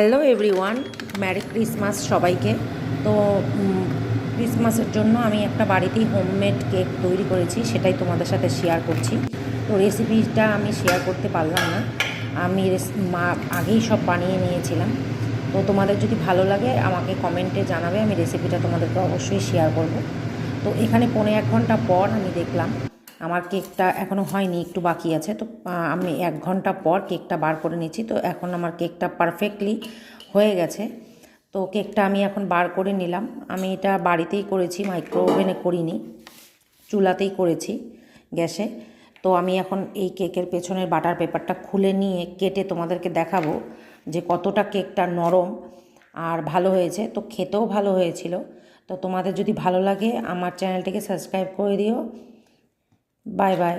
Hello everyone, merry Christmas সবাইকে। তো ক্রিসমাসের জন্য আমি একটা বাড়িতেই হোমমেড কেক তৈরি করেছি, সেটাই তোমাদের সাথে শেয়ার করছি। তো রেসিপিটা আমি শেয়ার করতে পারলাম না, আমি আগেই সব বানিয়ে নিয়েছিলাম। তো তোমাদের যদি ভালো লাগে আমাকে কমেন্টে জানাবে, আমি রেসিপিটা তোমাদেরকে অবশ্যই শেয়ার করব। তো এখানে 1.5 ঘন্টা পর আমি দেখলাম আমার কেকটা এখনও হয়নি, একটু বাকি আছে। তো আমি 1 ঘন্টা পর কেকটা বার করে নিচ্ছি। তো এখন আমার কেকটা পারফেক্টলি হয়ে গেছে। তো কেকটা আমি এখন বার করে নিলাম। আমি এটা বাড়িতেই করেছি, মাইক্রো ওভেনে করিনি, চুলাতেই করেছি, গ্যাসে। তো আমি এখন এই কেকের পেছনের বাটার পেপারটা খুলে নিয়ে কেটে তোমাদেরকে দেখাবো যে কতটা কেকটা নরম আর ভালো হয়েছে। তো খেতেও ভালো হয়েছিল। তো তোমাদের যদি ভালো লাগে আমার চ্যানেলটিকে সাবস্ক্রাইব করে দিও। Bye bye.